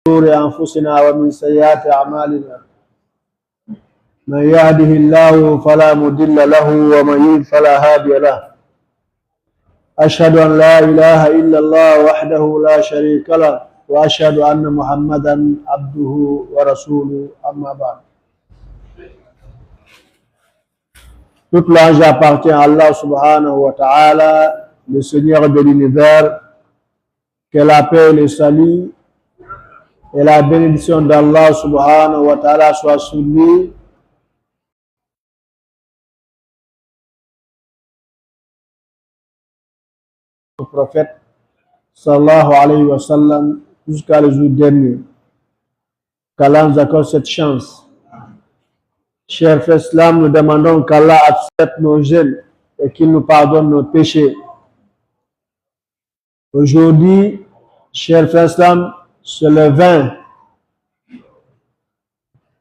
شرور أنفسنا ومن سيئات أعمالنا من يهده الله فلا مضل له ومن يضلل فلا هادي له أشهد أن لا إله إلا الله وحده لا شريك له وأشهد أن محمدا عبده ورسوله أما بعد. Toute l'ange appartient à Allah subhanahu wa ta'ala, le Seigneur de l'univers. Que la paix et le salut et la bénédiction d'Allah subhanahu wa ta'ala soient sur lui, le prophète sallallahu alayhi wa sallam, jusqu'à le jour dernier. Qu'Allah nous accorde cette chance. Chers frères islam, nous demandons qu'Allah accepte nos jeûnes et qu'il nous pardonne nos péchés. Aujourd'hui, chers frères islam, c'est le 20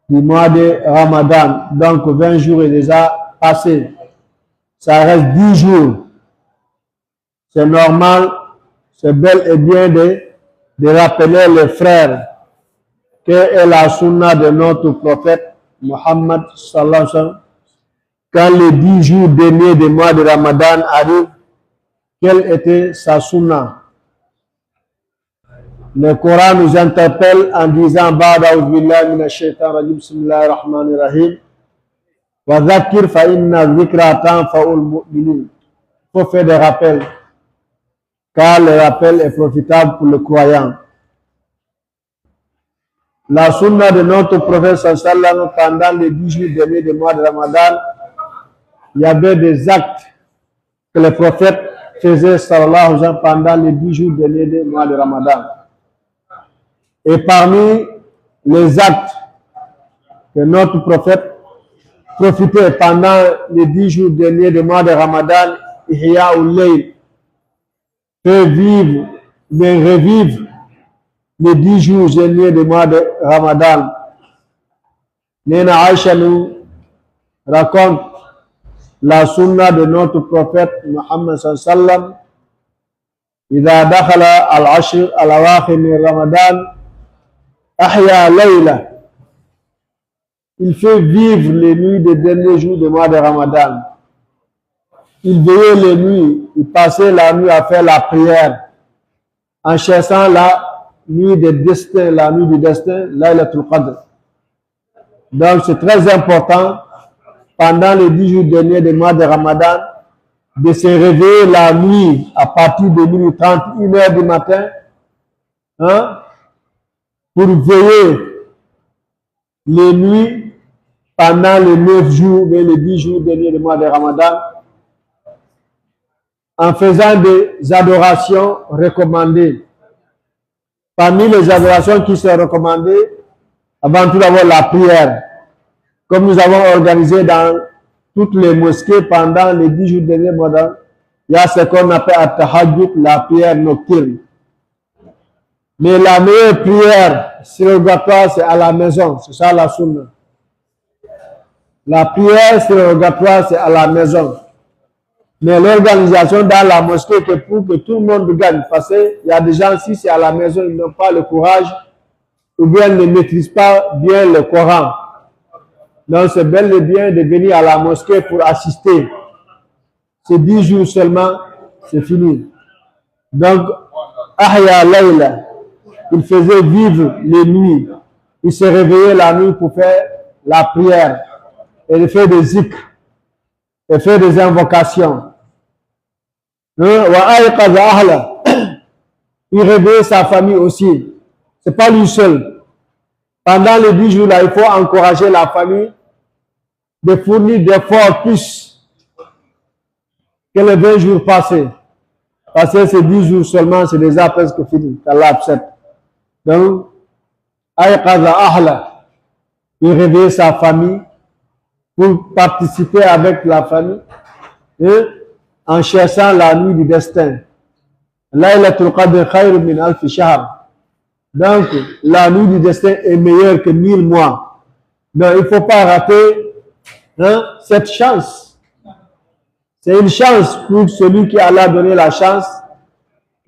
du mois de Ramadan. Donc 20 jours est déjà passé. Ça reste 10 jours. C'est normal, c'est bel et bien de rappeler les frères que est la sunna de notre prophète Muhammad sallallahu alayhi wa sallam. Quand les 10 jours derniers du mois de Ramadan arrivent, quelle était sa sunna? Le Coran nous interpelle en disant Ba'da billahi minash shaitanir rajim, bismillahir rahmanir rahim, wa dhakkir fa inna dhikra tanfa'ul mu'minin. Il faut faire des rappels, car le rappel est profitable pour le croyant. La sunna de notre prophète sallallahu alayhi wa sallam, pendant les 10 jours derniers du mois de Ramadan, il y avait des actes que le prophète faisait sallallahu alayhi wa sallam pendant les 10 jours derniers du mois de Ramadan. Et parmi les actes que notre prophète profitait pendant les 10 jours derniers du mois de Ramadan, Ihya ul-Layl, fait vivre, mais revivre les 10 jours derniers du mois de Ramadan. Nena Aïcha nous raconte la sunna de notre prophète Muhammad sallallahu alayhi wa sallam. إذا دخل العشر الأواخر من رمضان أحيا ليلة. Il fait vivre les nuits des derniers jours du mois de Ramadan. Il veillait les nuits, il passait la nuit à faire la prière en cherchant la nuit des destins, la nuit du destin, Laylatul Qadr. Donc c'est très important pendant les 10 jours derniers du mois de Ramadan de se réveiller la nuit à partir de minuit 30, 1 heure du matin, pour veiller les nuits pendant les 9 jours, mais les 10 jours derniers du mois de Ramadan, en faisant des adorations recommandées. Parmi les adorations qui sont recommandées, avant tout d'abord la prière, comme nous avons organisé dans toutes les mosquées pendant les 10 jours derniers mois, il y a ce qu'on appelle at-tahajjud, la prière nocturne. Mais la meilleure prière surrogatoire, c'est à la maison, c'est ça la sunna. La prière surrogatoire, c'est à la maison. Mais l'organisation dans la mosquée, c'est pour que tout le monde gagne. Parce qu'il y a des gens, si c'est à la maison, ils n'ont pas le courage, ou bien ils ne maîtrisent pas bien le Coran. Donc c'est bel et bien de venir à la mosquée pour assister. C'est 10 jours seulement, c'est fini. Donc, Ahya Layla, il faisait vivre les nuits. Il se réveillait la nuit pour faire la prière. Et il fait des zikr. Et fait des invocations. Il réveillait sa famille aussi. C'est pas lui seul. Pendant les 10 jours là, il faut encourager la famille de fournir des efforts plus que les 20 jours passés. Parce que ces 10 jours seulement, c'est déjà presque fini. qu'Allah accepte. Donc, il réveillait sa famille pour participer avec la famille et en cherchant la nuit du destin. Laylatul Qadr khayr min alf shahr. Donc, la nuit du destin est meilleure que 1000 mois. Donc, il ne faut pas rater cette chance. C'est une chance pour celui qui Allah a donné la chance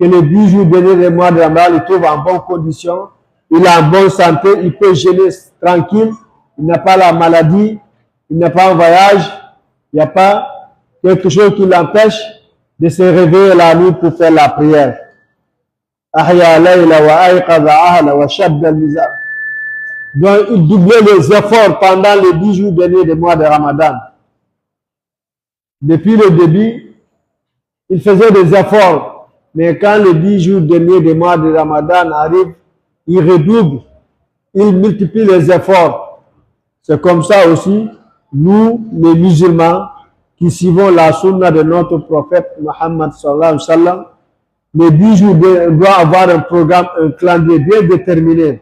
que les 10 jours derniers des mois de Ramadan, il trouve en bonne condition, il est en bonne santé, il peut jeûner tranquille, il n'a pas la maladie, il n'est pas en voyage, il n'y a pas quelque chose qui l'empêche de se réveiller la nuit pour faire la prière. Donc, il doublait les efforts pendant les 10 jours derniers du mois de Ramadan. Depuis le début, il faisait des efforts, mais quand les 10 jours derniers du mois de Ramadan arrivent, il redouble, il multiplie les efforts. C'est comme ça aussi, nous, les musulmans, qui suivons la sunna de notre prophète Muhammad sallallahu alayhi wa sallam, les 10 jours doivent avoir un programme, un calendrier bien déterminé.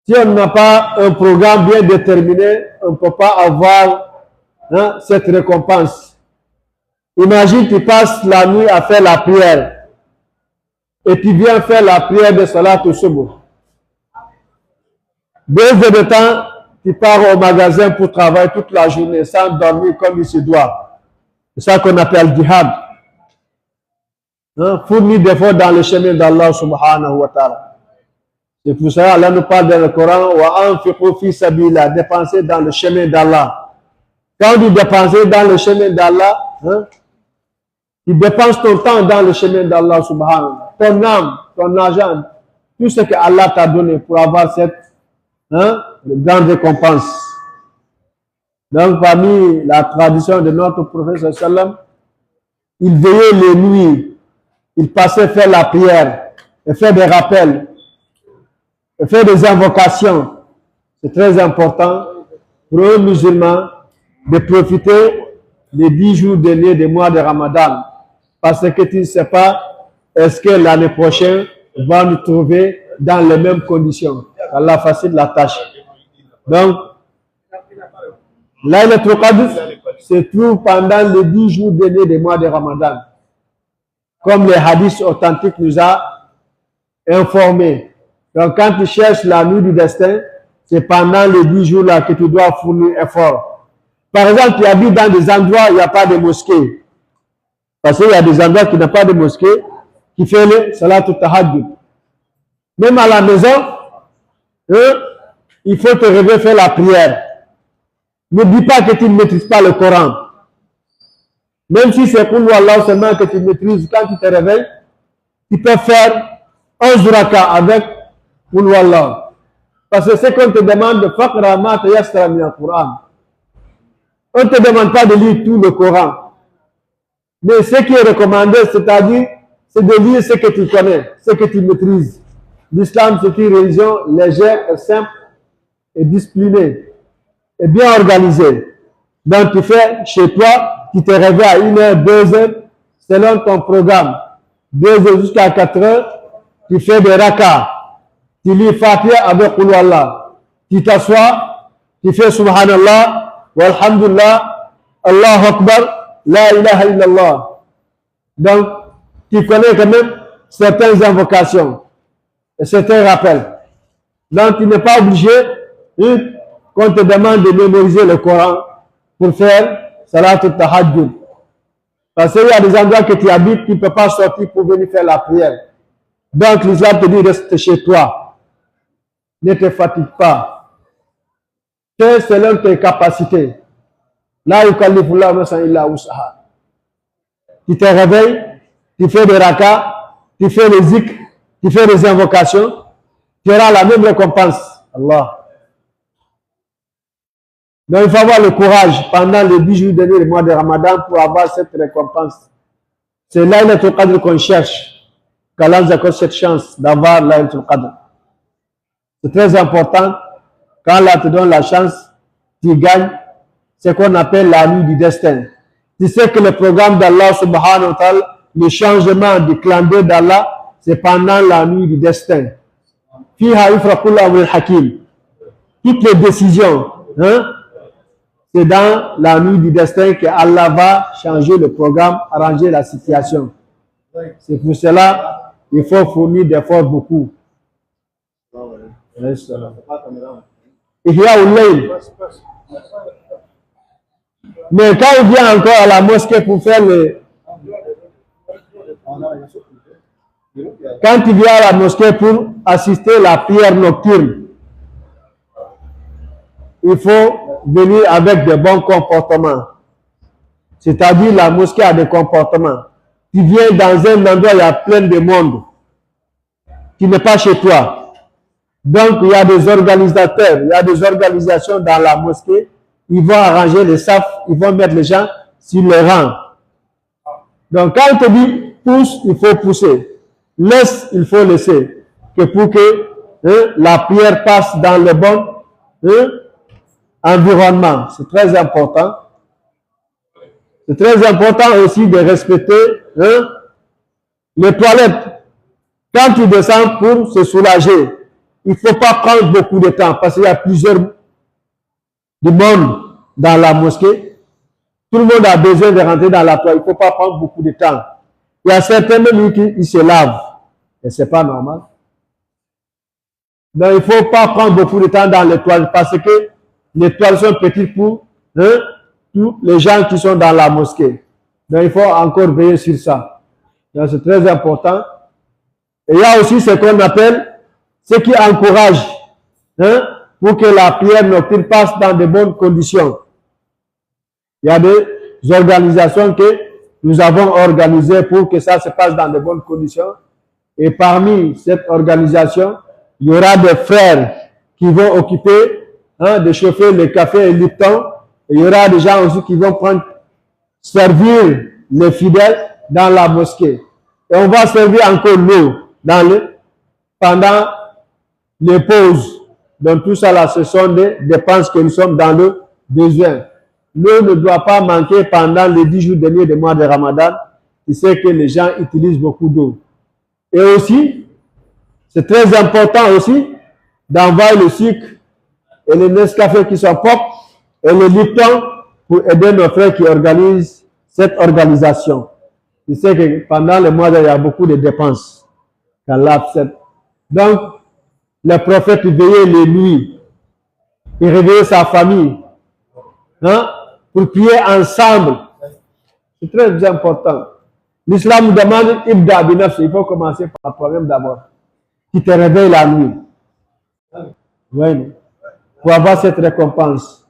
Si on n'a pas un programme bien déterminé, on ne peut pas avoir cette récompense. Imagine, tu passes la nuit à faire la prière et tu viens faire la prière de Salat au Subuh. 2 heures de temps, tu pars au magasin pour travailler toute la journée sans dormir comme il se doit. C'est ça qu'on appelle djihad. Fournir d'efforts dans le chemin d'Allah subhanahu wa ta'ala. C'est pour ça Allah nous parle dans le Coran, wa anfiqu fi sabilillah, dépenser dans le chemin d'Allah. Quand on dit dépenser dans le chemin d'Allah, tu dépenses ton temps dans le chemin d'Allah subhanahu wa ta'ala, ton âme, ton argent, tout ce que Allah t'a donné pour avoir cette grande récompense. Donc, parmi la tradition de notre prophète sallam, il veillait les nuits, il passait faire la prière, et faire des rappels, et faire des invocations. C'est très important pour un musulman de profiter des 10 jours derniers du mois de Ramadan, parce que tu ne sais pas est-ce que l'année prochaine va nous trouver dans les mêmes conditions. Allah facilite la tâche. Donc, Laylatul Qadr se trouve pendant les 10 jours derniers du mois de Ramadan. Comme les hadiths authentiques nous a informés. Donc, quand tu cherches la nuit du destin, c'est pendant les 10 jours là que tu dois fournir effort. Par exemple, tu habites dans des endroits où il n'y a pas de mosquée. Parce qu'il y a des endroits qui n'ont pas de mosquée, qui fait le Salatul Tahajjud. Même à la maison, il faut te réveiller faire la prière. Ne dis pas que tu ne maîtrises pas le Coran. Même si c'est pour Allah seulement que tu maîtrises, quand tu te réveilles, tu peux faire 11 raka avec pour Allah. Parce que c'est qu'on te demande de faqra ma tayassara min al-Quran. On ne te demande pas de lire tout le Coran. Mais ce qui est recommandé, c'est-à-dire, c'est de lire ce que tu connais, ce que tu maîtrises. L'islam, c'est une religion légère et simple et disciplinée et bien organisée. Donc, tu fais chez toi, tu te réveilles à 1 heure, 2 heures, selon ton programme. 2 heures jusqu'à 4 heures, tu fais des rakas. Tu lis Fatiha avec Qul Wallah. Tu t'assois, tu fais Subhanallah, Walhamdulillah, Allahu Akbar, La ilaha illallah. Donc, tu connais quand même certaines invocations et certains rappels. Donc, tu n'es pas obligé qu'on te demande de mémoriser le Coran pour faire Salatul Tahajjud. Parce qu'il y a des endroits que tu habites, tu ne peux pas sortir pour venir faire la prière. Donc, l'islam te dit, reste chez toi. Ne te fatigue pas. Fais selon tes capacités. La yukallifullahu nafsan illa wus'aha. Tu te réveilles, tu fais des rakas, tu fais les zikr, tu fais des invocations, tu auras la même récompense. Allah. Donc, il faut avoir le courage pendant les 10 jours derniers du mois de Ramadan pour avoir cette récompense. C'est Laylatul Qadr qu'on cherche. Qu'Allah nous accorde cette chance d'avoir Laylatul Qadr. C'est très important. Quand Allah te donne la chance, tu gagnes ce qu'on appelle la nuit du destin. Tu sais que le programme d'Allah subhanahu wa ta'ala, le changement du calendrier d'Allah, c'est pendant la nuit du destin. Fiha yufraqul amrul hakim. Toutes les décisions, c'est dans la nuit du destin que Allah va changer le programme, arranger la situation. C'est pour cela qu'il faut fournir d'efforts beaucoup. Mais quand il vient encore à la mosquée pour faire le... Quand tu viens à la mosquée pour assister à la prière nocturne, il faut venir avec de bons comportements. C'est-à-dire la mosquée a des comportements. Tu viens dans un endroit où il y a plein de monde, qui n'est pas chez toi. Donc il y a des organisateurs, il y a des organisations dans la mosquée, ils vont arranger les safs, ils vont mettre les gens sur les rangs. Donc quand on te dit pousse, il faut pousser. Laisse, il faut laisser. Que pour que la prière passe dans le bon environnement. C'est très important. C'est très important aussi de respecter les toilettes. Quand tu descends pour se soulager, il ne faut pas prendre beaucoup de temps parce qu'il y a plusieurs du monde dans la mosquée. Tout le monde a besoin de rentrer dans la toilette. Il ne faut pas prendre beaucoup de temps. Il y a certains même qui se lavent. Et ce n'est pas normal. Donc, il ne faut pas prendre beaucoup de temps dans les toilettes parce que les toilettes sont petites pour tous les gens qui sont dans la mosquée. Donc, il faut encore veiller sur ça. Donc, c'est très important. Et il y a aussi ce qu'on appelle ce qui encourage pour que la prière nocturne passe dans de bonnes conditions. Il y a des organisations que nous avons organisées pour que ça se passe dans de bonnes conditions. Et parmi cette organisation, il y aura des frères qui vont occuper de chauffer le café et le Lipton. Et il y aura des gens aussi qui vont servir les fidèles dans la mosquée. Et on va servir encore l'eau pendant les pauses. Donc tout ça là, ce sont des dépenses que nous sommes dans le besoin. L'eau ne doit pas manquer pendant les 10 jours derniers du mois de Ramadan. Tu sais que les gens utilisent beaucoup d'eau. Et aussi, c'est très important aussi d'envoyer le sucre et le Nescafé qui sont propres et le Lipton pour aider nos frères qui organisent cette organisation. Tu sais que pendant le mois, il y a beaucoup de dépenses. Donc, le prophète veillait les nuits. Il réveillait sa famille. Pour prier ensemble. C'est très important. L'islam nous demande ibda binafsi. Il faut commencer par toi-même d'abord. Qui te réveille la nuit. Oui. Pour avoir cette récompense.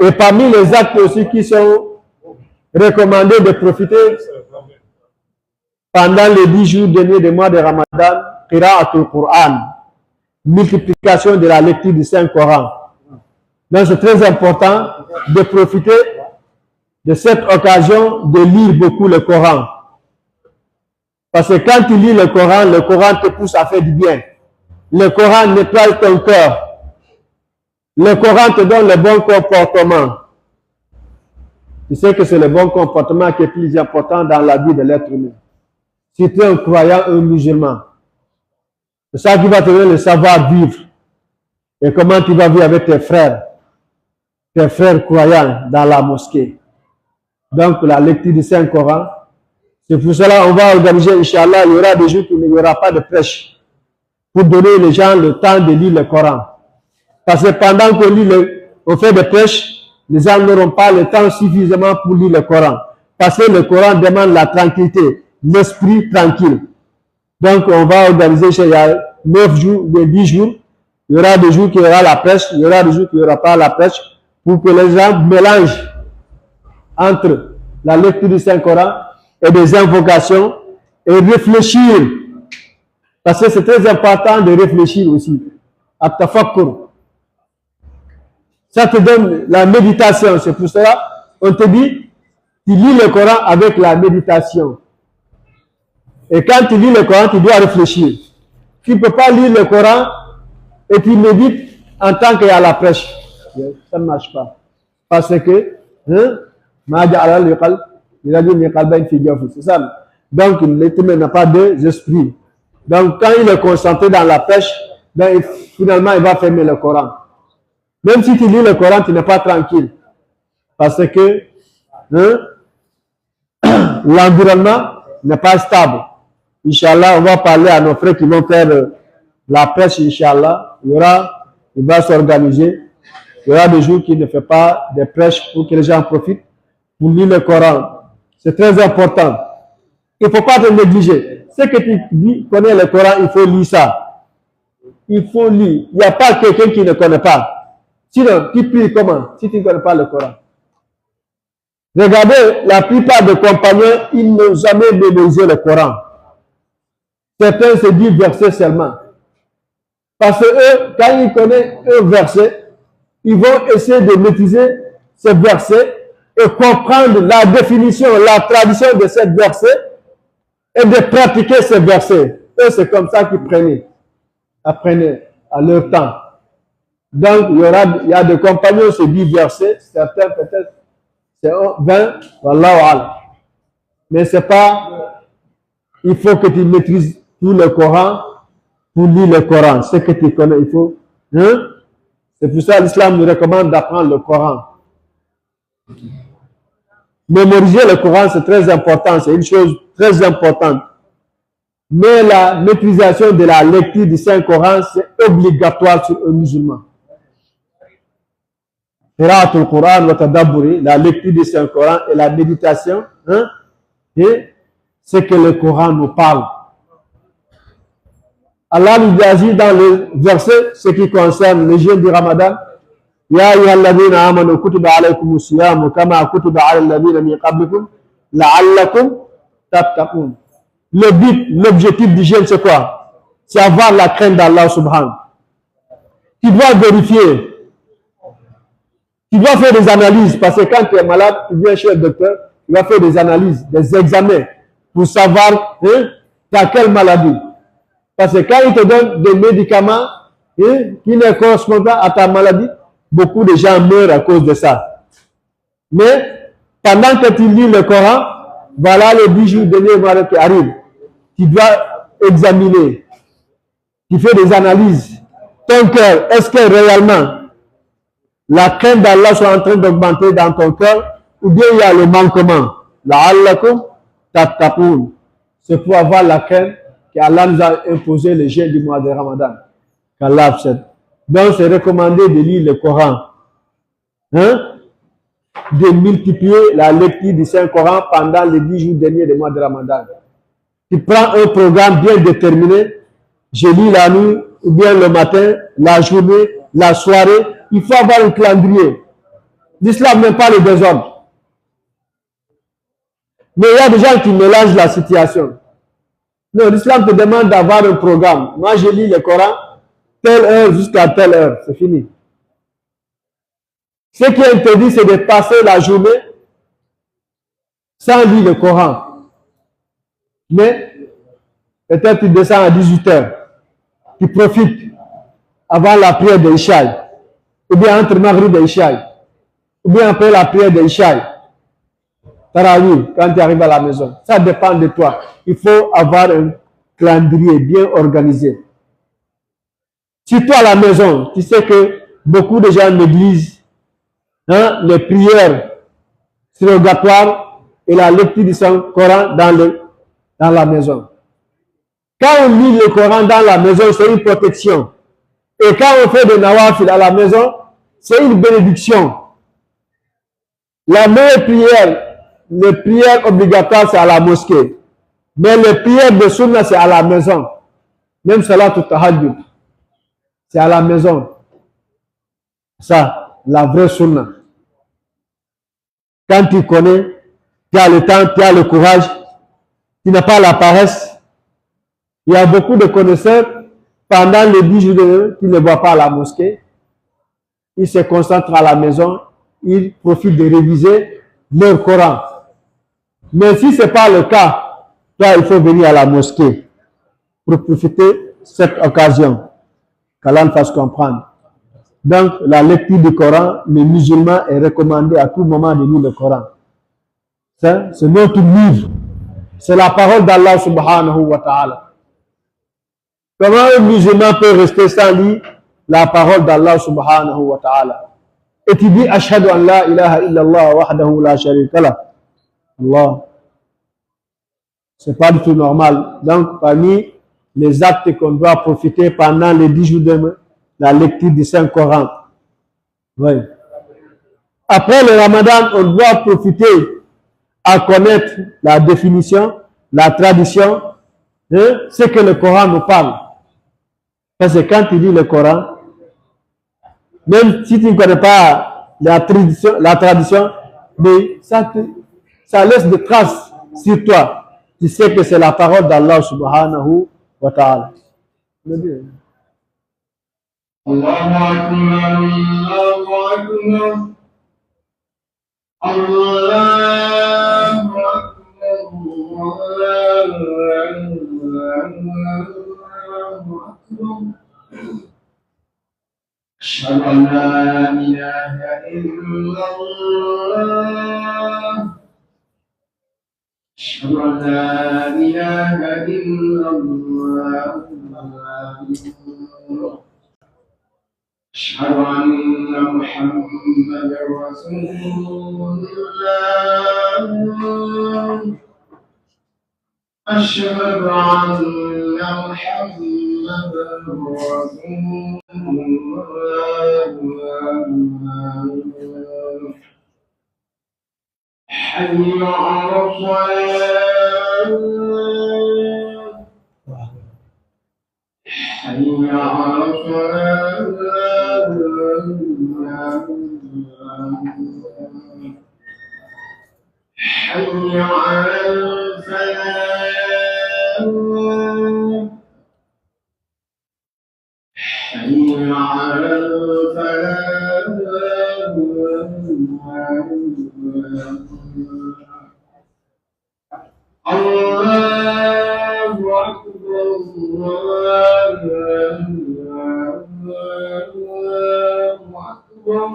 Et parmi les actes aussi qui sont recommandés de profiter pendant les 10 jours derniers du mois de Ramadan, qira'atul Qur'an, multiplication de la lecture du Saint-Coran. Donc c'est très important de profiter de cette occasion de lire beaucoup le Coran. Parce que quand tu lis le Coran te pousse à faire du bien. Le Coran nettoie ton cœur. Le Coran te donne le bon comportement. Tu sais que c'est le bon comportement qui est plus important dans la vie de l'être humain. Si tu es un croyant, un musulman, c'est ça qui va te donner le savoir-vivre. Et comment tu vas vivre avec tes frères croyants dans la mosquée. Donc, la lecture du Saint-Coran, c'est pour cela qu'on va organiser, Inch'Allah, il y aura des jours où il n'y aura pas de prêche pour donner les gens le temps de lire le Coran. Parce que pendant qu'on fait des prêches, les gens n'auront pas le temps suffisamment pour lire le Coran. Parce que le Coran demande la tranquillité, l'esprit tranquille. Donc, on va organiser, il y a 9 jours, 10 jours, il y aura des jours qu'il y aura la prêche, il y aura des jours qu'il n'y aura pas la prêche, pour que les gens mélangent entre la lecture du Saint-Coran et des invocations et réfléchir. Parce que c'est très important de réfléchir aussi. At-tafakkur. Ça te donne la méditation. C'est pour cela on te dit, tu lis le Coran avec la méditation. Et quand tu lis le Coran, tu dois réfléchir. Tu ne peux pas lire le Coran et tu médites en tant qu'il y a la prêche. Ça ne marche pas. Parce que, c'est ça. Donc, l'être humain n'a pas d'esprit. Donc, quand il est concentré dans la pêche, ben, finalement, il va fermer le Coran. Même si tu lis le Coran, tu n'es pas tranquille. Parce que l'environnement n'est pas stable. Inch'Allah, on va parler à nos frères qui vont faire la pêche, Inch'Allah. Il va s'organiser. Il y aura des jours qu'il ne fait pas de prêches pour que les gens profitent pour lire le Coran. C'est très important. Il ne faut pas te négliger. Ce que tu dis, connais le Coran, il faut lire ça. Il faut lire. Il n'y a pas quelqu'un qui ne connaît pas. Sinon, tu pries comment si tu ne connais pas le Coran? Regardez, la plupart des compagnons, ils n'ont jamais mémorisé le Coran. Certains se disent versets seulement. Parce que eux, quand ils connaissent un verset, ils vont essayer de maîtriser ce verset et comprendre la définition, la tradition de ce verset et de pratiquer ce verset. Eux, c'est comme ça qu'ils apprenaient à leur temps. Donc, il y a des compagnons, c'est 10 versets, certains peut-être, c'est 20, wallahu. Mais c'est pas, il faut que tu maîtrises tout le Coran pour lire le Coran. Ce que tu connais, il faut. Hein? C'est pour ça que l'islam nous recommande d'apprendre le Coran. Mémoriser le Coran, c'est très important, c'est une chose très importante. Mais la maîtrisation de la lecture du Saint-Coran, c'est obligatoire sur un musulman. Qira'atul Quran wa tadabburi, la lecture du Saint-Coran et la méditation, hein, et ce que le Coran nous parle. Allah nous dit dans le verset ce qui concerne le jeûne du Ramadan. Ya ayyuhalladhina amanu kutiba alaykumus siyamu kama kutiba alal ladhina min qablikum la'allakum tattaqun. Le but, l'objectif du jeûne, c'est quoi? C'est avoir la crainte d'Allah subhanahu. Tu dois vérifier. Tu dois faire des analyses parce que quand tu es malade, tu viens chez le docteur, tu vas faire des analyses, des examens pour savoir tu as quelle maladie. Parce que quand il te donne des médicaments qui ne correspondent pas à ta maladie, beaucoup de gens meurent à cause de ça. Mais pendant que tu lis le Coran, voilà les 10 jours derniers mois qui arrivent. Tu dois examiner. Tu fais des analyses. Ton cœur, est-ce que réellement la crainte d'Allah soit en train d'augmenter dans ton cœur ou bien il y a le manquement? La'allakum tattaqun. C'est pour avoir la crainte qu'Allah nous a imposé le jeûne du mois de Ramadan. Qu'Allah accepte. Donc c'est recommandé de lire le Coran. De multiplier la lecture du Saint-Coran pendant les 10 jours derniers du mois de Ramadan. Tu prends un programme bien déterminé, je lis la nuit, ou bien le matin, la journée, la soirée. Il faut avoir un calendrier. L'islam n'aime pas le désordre. Mais il y a des gens qui mélangent la situation. Non, l'islam te demande d'avoir un programme. Moi, je lis le Coran, telle heure jusqu'à telle heure. C'est fini. Ce qui est interdit, c'est de passer la journée sans lire le Coran. Mais peut-être tu descends à 18 heures. Tu profites avant la prière de Ishaï. Ou bien entre Maghrib et Ishaï. Ou bien après la prière de Ishaï. Tarawih, quand tu arrives à la maison. Ça dépend de toi. Il faut avoir un calendrier bien organisé. Si toi à la maison, tu sais que beaucoup de gens négligent les prières surrogatoires et la lecture du Saint-Coran dans la maison. Quand on lit le Coran dans la maison, c'est une protection. Et quand on fait des nawafil à la maison, c'est une bénédiction. La meilleure prière, les prières obligatoires, c'est à la mosquée. Mais les prières de sunna, c'est à la maison. Même salatul tahajjud, c'est à la maison. Ça, la vraie sunna. Quand tu connais, tu as le temps, tu as le courage, tu n'as pas la paresse. Il y a beaucoup de connaisseurs, pendant les 10 jours qui ne vont pas à la mosquée, ils se concentrent à la maison, ils profitent de réviser leur Coran. Mais si ce n'est pas le cas, toi, il faut venir à la mosquée pour profiter de cette occasion, qu'Allah nous fasse comprendre. Donc, la lecture du Coran, les musulmans est recommandé à tout moment de lire le Coran. C'est notre livre. C'est la parole d'Allah subhanahu wa ta'ala. Comment un musulman peut rester sans lire la parole d'Allah subhanahu wa ta'ala? Et tu dis, Ashhadu an la ilaha illallah wahdahu la sharika lah. Allah. C'est pas du tout normal. Donc, parmi les actes qu'on doit profiter pendant les 10 jours de la lecture du Saint-Coran. Oui. Après le Ramadan, on doit profiter à connaître la définition la tradition, hein, c'est que le Coran nous parle. Parce que quand tu lis le Coran, même si tu ne connais pas la tradition, mais ça laisse des traces sur toi. Tu sais que c'est la parole d'Allah subhanahu wa ta'ala. Allahu Akbar, Allahu Akbar. Allahu Akbar, Allahu Akbar. أشهد أن لا إله إلا الله أشهد أن لا إله إلا الله أشهد أن محمدا رسول الله أشهد أن محمدا رسول الله حي على الصلاة حي على الصلاة حي على الفلاح حي على الفلاح الله أكبر الله أكبر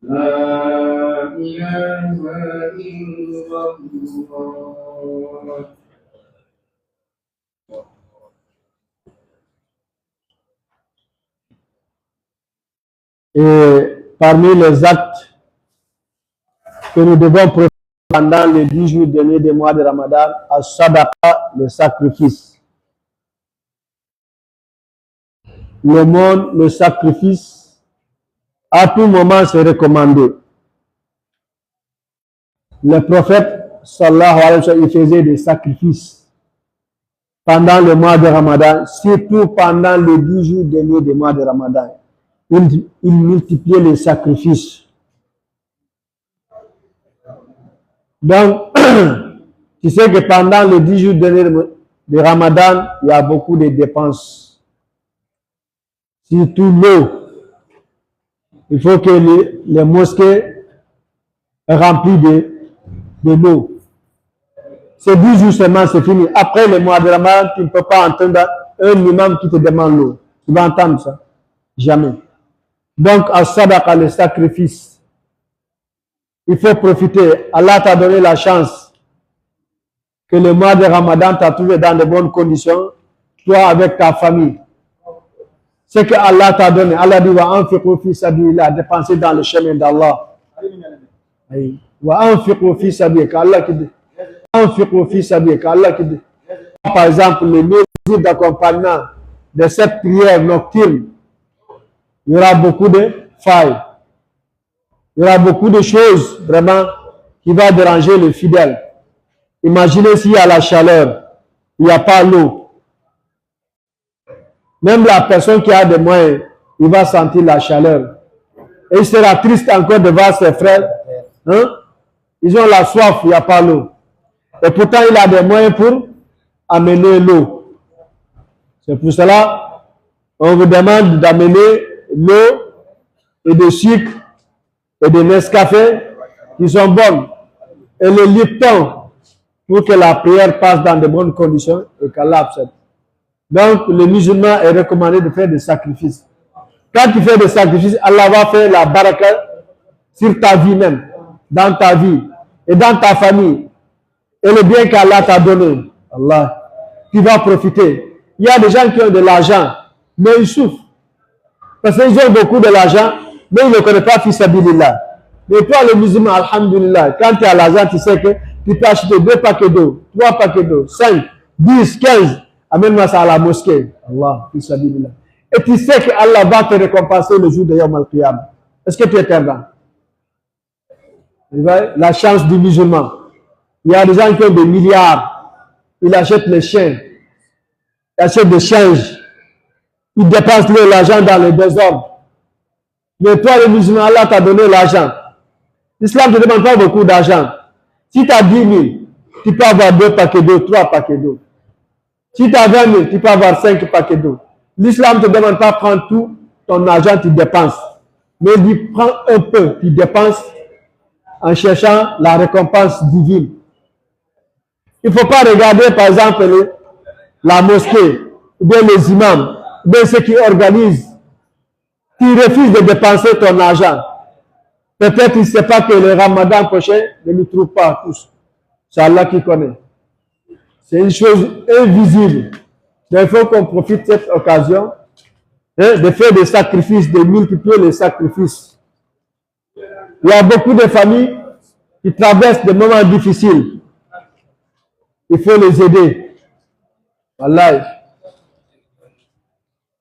لا إله إلا الله. Et parmi les actes que nous devons profiter pendant les 10 jours derniers des mois de Ramadan, à Sadaqa, le sacrifice. Le sacrifice, à tout moment, c'est recommandé. Le prophète, sallallahu alayhi wa sallam, il faisait des sacrifices pendant le mois de Ramadan, surtout pendant les 10 jours derniers des mois de Ramadan. Il multipliait les sacrifices. Donc, tu sais que pendant les 10 jours de Ramadan, il y a beaucoup de dépenses. Surtout l'eau. Il faut que les mosquées remplissent de l'eau. Ces 10 jours seulement, c'est fini. Après le mois de Ramadan, tu ne peux pas entendre un imam qui te demande l'eau. Tu vas entendre ça? Jamais. Donc, à Sadaqa, le sacrifice. Il faut profiter. Allah t'a donné la chance que le mois de Ramadan t'a trouvé dans de bonnes conditions, toi avec ta famille. Ce que Allah t'a donné, Allah dit wa anfiqu fi sabilillah, dépenser dans le chemin d'Allah. Wa anfiqu fi sabilillah, Allah qui dit. Anfiqu fi sabilillah, Allah qui dit. Par exemple, les mesures d'accompagnement de cette prière nocturne, il y aura beaucoup de failles. Il y aura beaucoup de choses vraiment qui vont déranger les fidèles. Imaginez s'il y a la chaleur, il n'y a pas l'eau. Même la personne qui a des moyens, il va sentir la chaleur. Et il sera triste encore de voir ses frères. Hein? Ils ont la soif, il n'y a pas l'eau. Et pourtant, il a des moyens pour amener l'eau. C'est pour cela on vous demande d'amener l'eau et de sucre et de Nescafé qui sont bonnes. Et le Lipton pour que la prière passe dans de bonnes conditions et qu'Allah accepte. Donc, le musulman est recommandé de faire des sacrifices. Quand tu fais des sacrifices, Allah va faire la baraka sur ta vie même, dans ta vie et dans ta famille. Et le bien qu'Allah t'a donné, Allah, tu vas profiter. Il y a des gens qui ont de l'argent, mais ils souffrent. Parce qu'ils ont beaucoup de l'argent, mais ils ne connaissent pas fils sabilillah. Mais toi, le musulman, alhamdulillah, quand tu as l'argent, tu sais que tu peux acheter 2 paquets d'eau, 3 paquets d'eau, 5, 10, 15. Amène-moi ça à la mosquée. Allah, fils sabilillah. Et tu sais que Allah va te récompenser le jour de Yawm al-Qiyam. Est-ce que tu es perdant? La chance du musulman. Il y a des gens qui ont des milliards. Ils achètent les chiens. Ils achètent des changes. Ils dépensent l'argent dans le désordre. Mais toi, le musulman, Allah t'a donné l'argent. L'islam ne te demande pas beaucoup d'argent. Si tu as 10 000, tu peux avoir 2 paquets d'eau, 3 paquets d'eau. Si tu as 20 000, tu peux avoir 5 paquets d'eau. L'islam ne te demande pas de prendre tout ton argent, tu dépenses. Mais il dit, prends un peu, tu dépenses en cherchant la récompense divine. Il ne faut pas regarder, par exemple, la mosquée, ou bien les imams, ou bien ceux qui organisent. Tu refuses de dépenser ton argent. Peut-être qu'il ne sait pas que le ramadan prochain ne nous trouve pas tous. C'est Allah qui connaît. C'est une chose invisible. Donc il faut qu'on profite de cette occasion de faire des sacrifices, de multiplier les sacrifices. Il y a beaucoup de familles qui traversent des moments difficiles. Il faut les aider. Wallahi.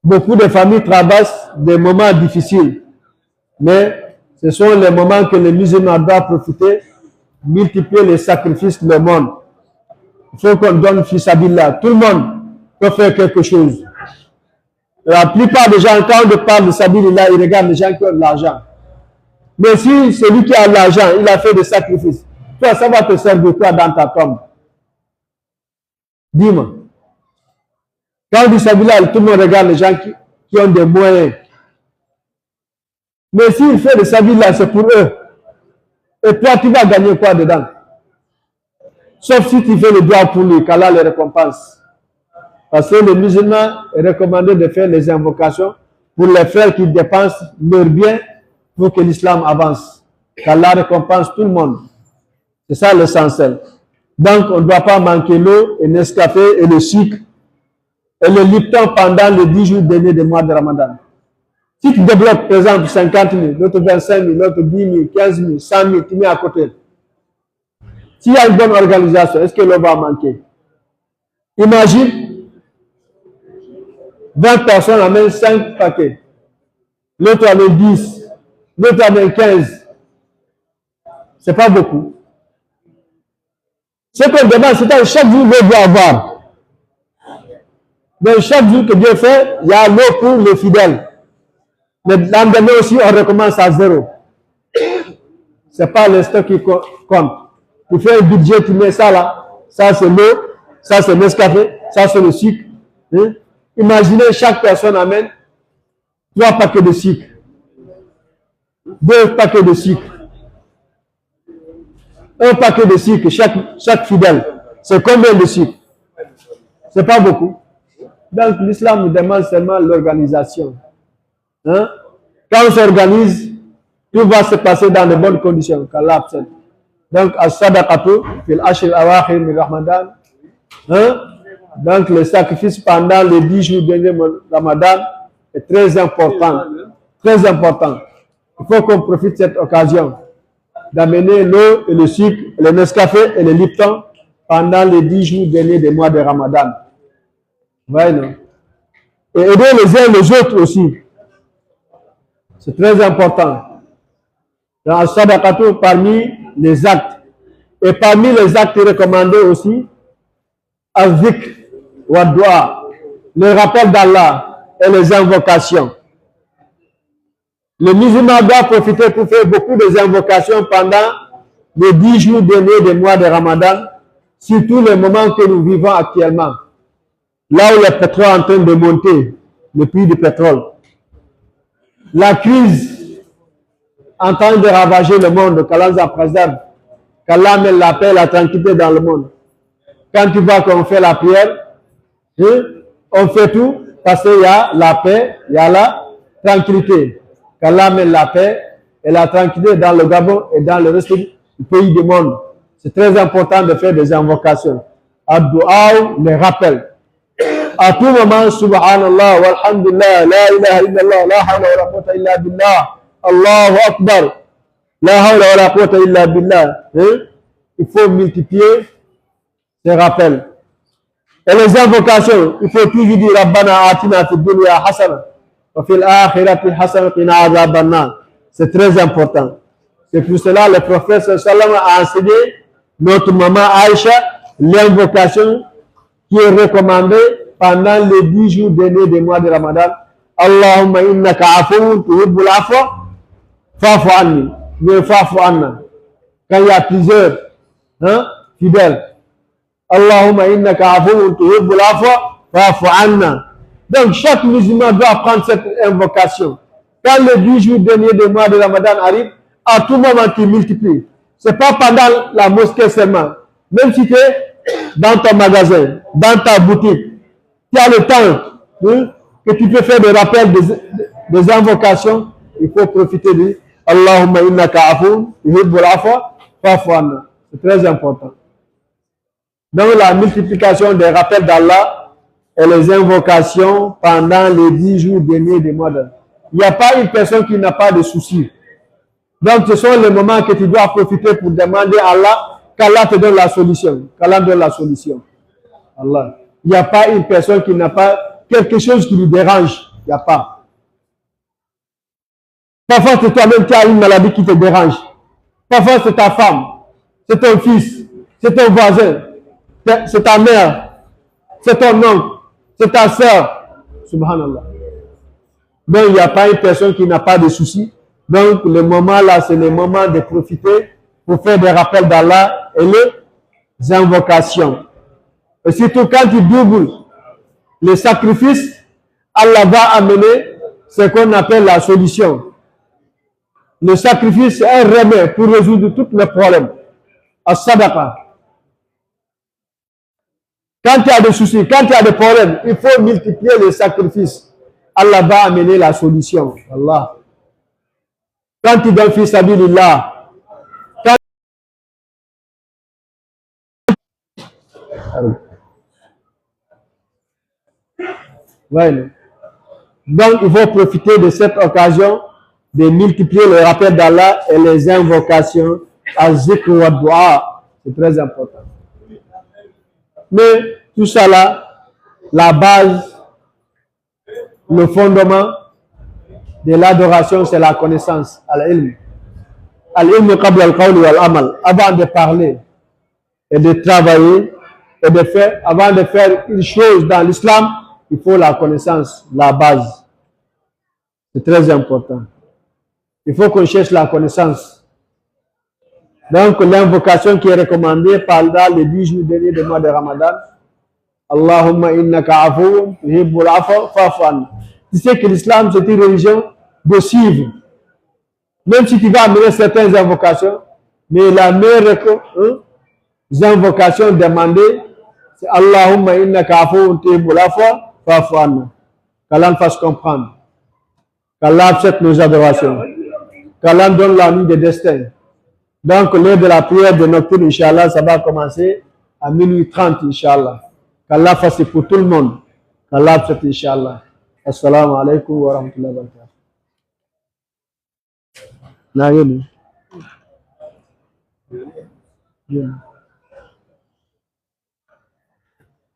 Beaucoup de familles traversent des moments difficiles. Mais ce sont les moments que les musulmans doivent profiter, multiplier les sacrifices de le monde. Il faut qu'on donne fisabilillah. Tout le monde peut faire quelque chose. La plupart des gens, quand on parle de fisabilillah, ils regardent les gens qui ont de l'argent. Mais si celui qui a de l'argent, il a fait des sacrifices, toi, ça va te servir quoi dans ta tombe? Dis-moi. Quand on dit fisabilillah, tout le monde regarde les gens qui ont des moyens. Mais s'il fait de fisabilillah, c'est pour eux. Et toi, tu vas gagner quoi dedans? Sauf si tu fais le droit pour lui, qu'Allah les récompense. Parce que le musulman est recommandé de faire les invocations pour les frères qui dépensent leur bien pour que l'islam avance. Qu'Allah récompense tout le monde. C'est ça l'essentiel. Donc, on ne doit pas manquer l'eau et Nescafé et le sucre et le Lipton pendant les 10 jours derniers du mois de Ramadan. Si tu débloques, par exemple, 50 000, l'autre 25 000, l'autre 10 000, 15 000, 100 000, tu mets à côté. S'il y a une bonne organisation, est-ce que l'eau va manquer? Imagine, 20 personnes amènent 5 paquets. L'autre amène 10. L'autre amène 15. C'est pas beaucoup. Ce qu'on demande, c'est que chaque jour, l'eau doit avoir. Donc, chaque jour que Dieu fait, il y a l'eau pour les fidèles. Mais l'endemain aussi, on recommence à zéro. C'est pas le stock qui compte. Tu fais un budget, tu mets ça là. Ça, c'est l'eau. Ça, c'est le Nescafé. Ça, c'est le sucre. Hein? Imaginez, chaque personne amène 3 paquets de sucre. 2 paquets de sucre. 1 paquet de sucre, chaque fidèle. C'est combien de sucre? C'est pas beaucoup. Donc, l'islam nous demande seulement l'organisation. Hein? Quand on s'organise, tout va se passer dans de bonnes conditions. Qu'Allah accepte. Donc, as-sadaqatu fil ashr al-awakhir min Ramadan. Hein? Donc, le sacrifice pendant les 10 jours derniers de Ramadan est très important. Très important. Il faut qu'on profite de cette occasion d'amener l'eau et le sucre, le Nescafé et le Lipton pendant les 10 jours derniers des mois de Ramadan. Ouais, non? Et aider les uns les autres aussi. C'est très important. Dans le sadaqatu, parmi les actes. Et parmi les actes recommandés aussi, al-zikr wa dua, le rappel d'Allah et les invocations. Le musulman doit profiter pour faire beaucoup des invocations pendant les 10 jours derniers des mois de Ramadan, surtout les moments que nous vivons actuellement. Là où le pétrole est en train de monter, le prix du pétrole. La crise en train de ravager le monde, qu'Allah nous en préserve, qu'Allah met la paix et la tranquillité dans le monde. Quand tu vois qu'on fait la prière, on fait tout parce qu'il y a la paix, il y a la tranquillité. Qu'Allah met la paix et la tranquillité dans le Gabon et dans le reste du pays du monde. C'est très important de faire des invocations. Ad-du'a, les rappels. À tout moment, subhanallah, walhamdulillah, la ilaha illallah, la hawla wa la quwwata illa billah, Allahu akbar, la hawla wa la quwwata illa billah. Il faut multiplier ces rappels. Et les invocations, il faut toujours dire Rabbana atina fid dunya hasana wa fil akhirati hasana qina adhaban nar. C'est très important. C'est pour cela que le prophète sallallahu alayhi wa sallam a enseigné notre maman Aïcha, l'invocation qui est recommandée pendant les 10 jours derniers des mois de Ramadan. Allahumma innaka afoun tuhibbul afwa fa'fu anni. Mais fa'fu anna. Quand il y a plusieurs fidèles. Allahumma innaka afoun tuhibbul afwa fa'fu anna. Donc chaque musulman doit prendre cette invocation. Quand les 10 jours derniers des mois de Ramadan arrivent, à tout moment tu multiplies. Ce n'est pas pendant la mosquée seulement. Même si tu es dans ton magasin, dans ta boutique, tu as le temps que tu peux faire des rappels, des invocations, il faut profiter de Allahumma innaka afoun tuhibbul afwa fa'fu anna. C'est très important. Donc la multiplication des rappels d'Allah et les invocations pendant les 10 jours derniers des mois de... Il n'y a pas une personne qui n'a pas de soucis. Donc ce sont les moments que tu dois profiter pour demander à Allah qu'Allah te donne la solution. Qu'Allah donne la solution. Allah. Il n'y a pas une personne qui n'a pas quelque chose qui lui dérange. Il n'y a pas. Parfois c'est toi-même qui as une maladie qui te dérange. Parfois c'est ta femme, c'est ton fils, c'est ton voisin, c'est ta mère, c'est ton oncle, c'est ta soeur. Subhanallah. Donc, il n'y a pas une personne qui n'a pas de soucis. Donc, le moment là, c'est le moment de profiter pour faire des rappels d'Allah et les invocations. Et surtout, quand tu doubles les sacrifices, Allah va amener ce qu'on appelle la solution. Le sacrifice, c'est un remède pour résoudre tous les problèmes. As-sadaqa. Quand tu as des soucis, quand tu as des problèmes, il faut multiplier les sacrifices. Allah va amener la solution. Allah. Quand tu donnes fils sabilillah, quand... Ouais. Donc, il faut profiter de cette occasion de multiplier le rappel d'Allah et les invocations à zikr wa dua. C'est très important. Mais tout ça là, la base, le fondement de l'adoration, c'est la connaissance, al-ilm. Al-ilm qabla al-qawli wal-amal. Avant de parler et de travailler et de faire, avant de faire une chose dans l'islam, il faut la connaissance, la base. C'est très important. Il faut qu'on cherche la connaissance. Donc, l'invocation qui est recommandée pendant les 10 jours derniers du mois de Ramadan, Allahumma innaka afoun tuhibbul afwa fa'fu anna. Tu sais que l'islam, c'est une religion de suivre. Même si tu vas amener certaines invocations, mais la meilleure invocation demandée, c'est Allahumma innaka afoun tuhibbul afwa fa'fu anna. Qu'Allah nous fasse comprendre. Qu'Allah accepte nos adorations. Qu'Allah donne la nuit de destin. Donc, l'heure de la prière de nocturne, Inch'Allah, ça va commencer à minuit 30, Inch'Allah. Qu'Allah fasse pour tout le monde. Qu'Allah accepte, Inch'Allah. Assalamu alaikum wa rahmatullahi wa barakatuh.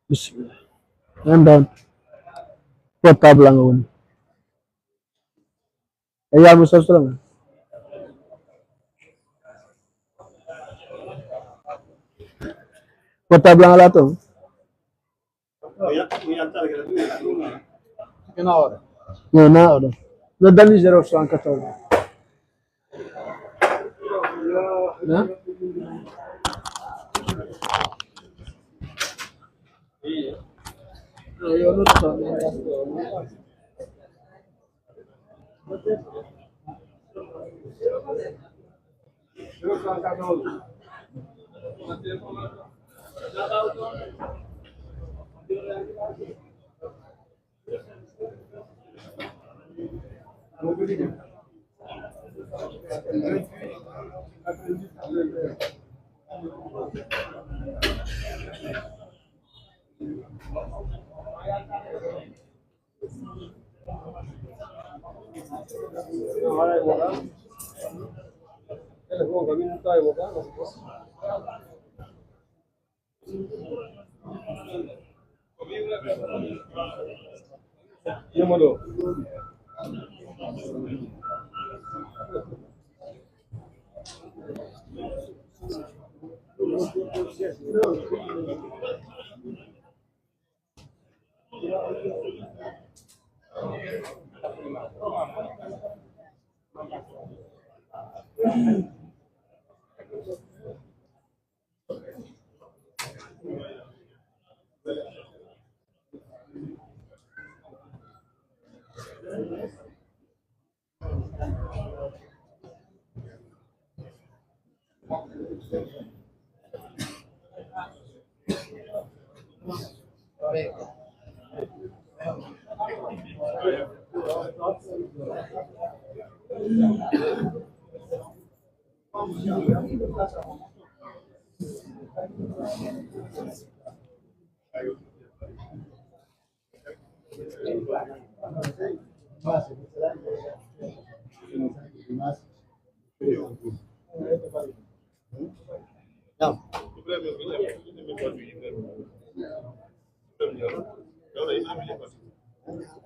Bismillah. And down. Portable lang ako. Ayaw mo sa strong. Portable lang ala to. Na hora. Não dá nem zero só, 14. Né? Eu não estou.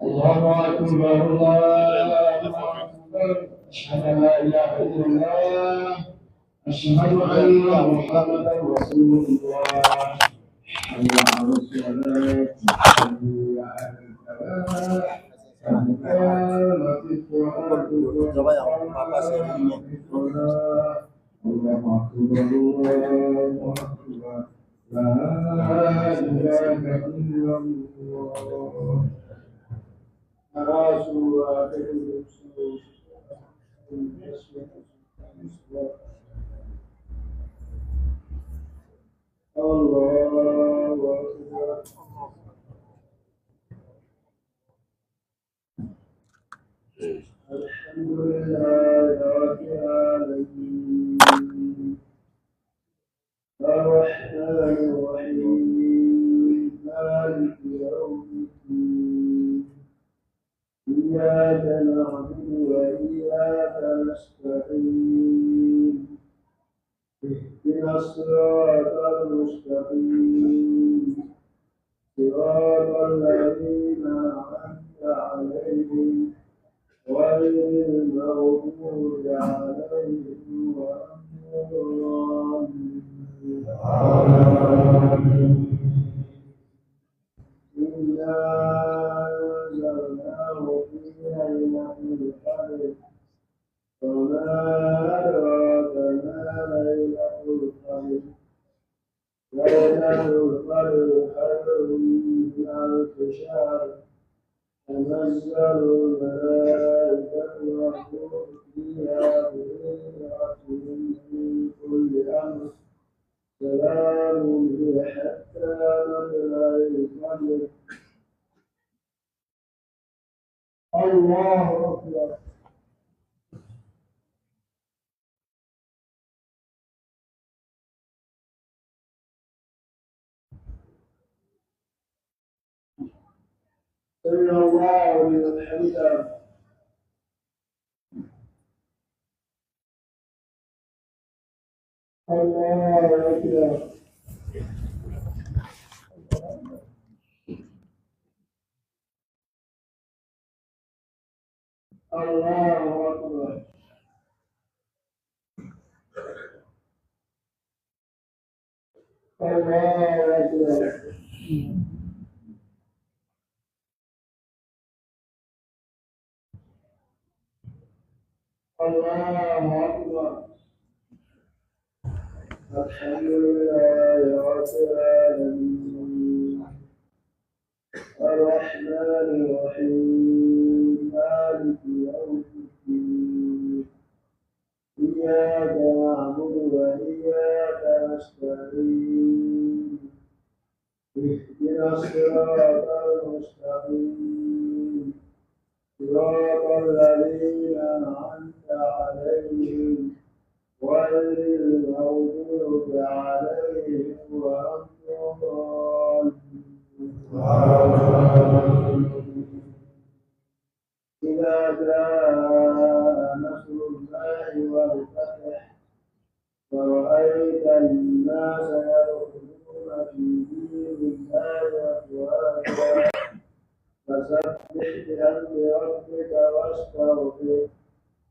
الله أكبر الله أكبر أشهد أن لا إله إلا الله أشهد أن محمدا رسول الله حي على الصلاة حي على الفلاح قد قامت الصلاة قد قامت الصلاة الله أكبر الله أكبر لا إله إلا الله الحمد لله رب العالمين الرحمن الرحيم مالك يوم الدين إياك نعبد وإياك نستعين اهدنا الصراط المستقيم صراط الذين أنعمت عليهم غير المغضوب عليهم ولا الضالين. إنا أنزلناه في ليلة القدر وما أدراك ما ليلة القدر ليلة القدر خير من ألف شهر تنزل الملائكة والروح فيها بإذن من كل أمر سلام هي حتى مطلع الفجر. الله أكبر. سمع الله لمن حمده. الله أكبر. الله أكبر. الله أكبر. الله أكبر. الحمد لله رب العالمين الرحمن الرحيم مالك يوم الدين إياك نعبد وإياك نستعين اهدنا الصراط المستقيم صراط الذين أنعمت عليهم غير المغضوب عليهم ولا الضالين. إذا جاء نصر الله والفتح ورأيت الناس يدخلون في دين الله أفواجا فسبح بحمد ربك واستغفره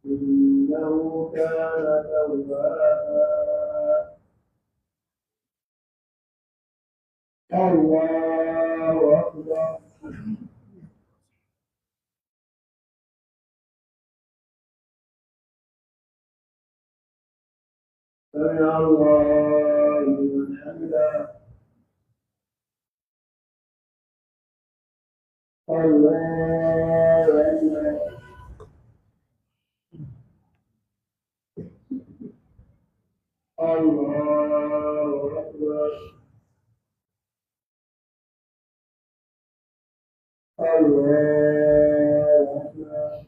إنه كان توابا. الله أكبر. سمع الله لمن حمده. الله أكبر. الله أكبر. الله أكبر.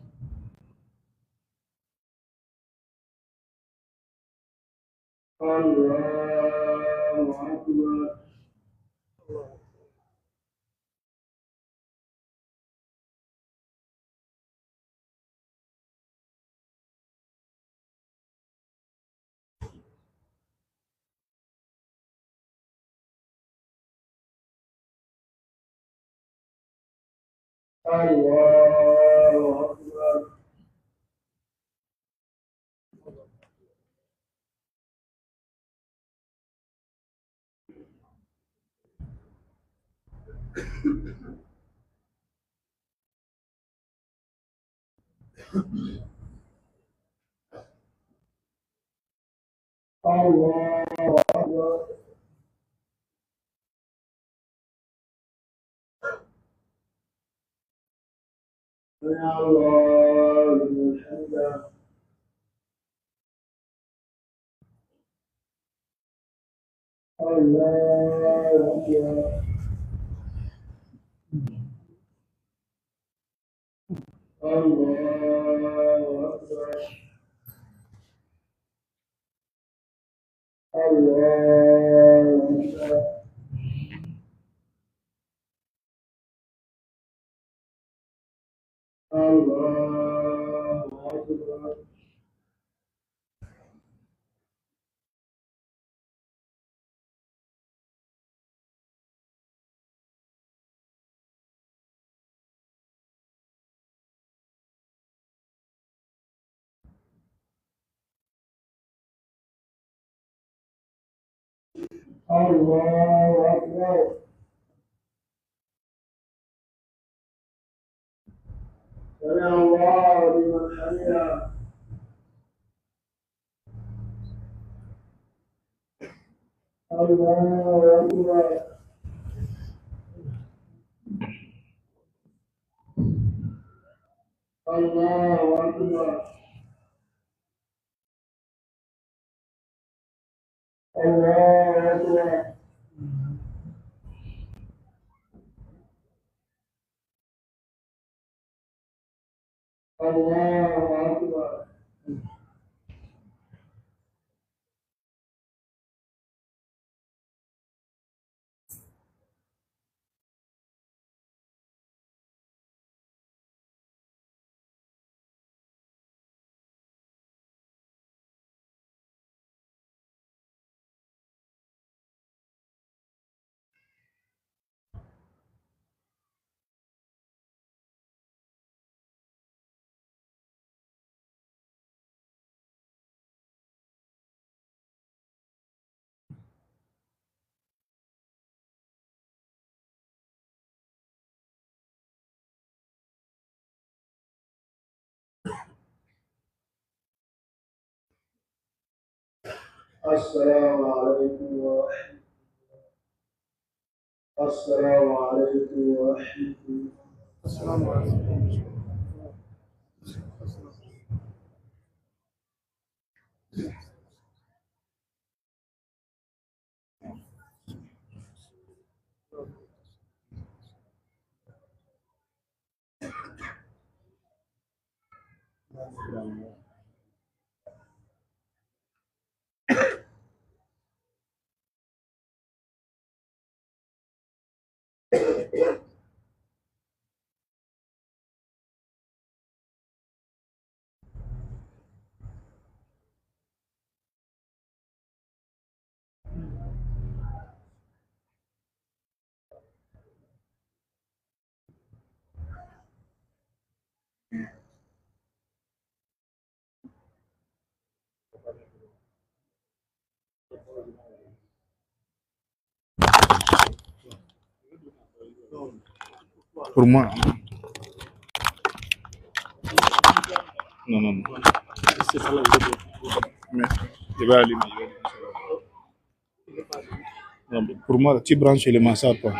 الله أكبر. الله أكبر. الله أكبر. سمع الله لمن حمده. الله أكبر. الله أكبر. الله أكبر. الله أكبر. الله أكبر. سمع الله لمن حمده. الله أكبر. الله أكبر. الله أكبر. الله أكبر. السلام عليكم ورحمة الله. السلام عليكم ورحمة الله. السلام عليكم. Pour moi. Non. C'est ça là, mais il va allumer. Non, pour moi, tu branches les massacres. Quoi.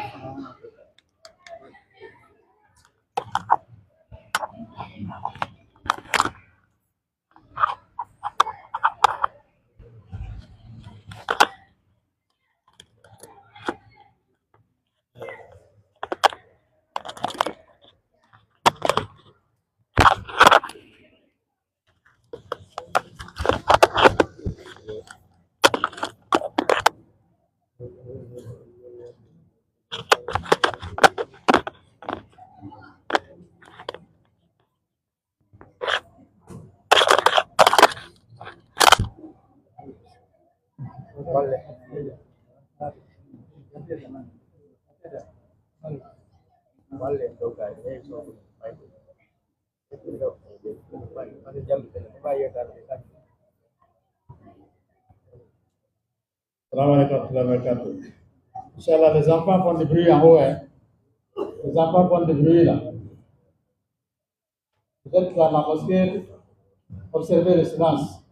Inch'Allah, les enfants font du bruit en haut. Hein. Les enfants font du bruit là. Peut-être dans la mosquée, observez le silence.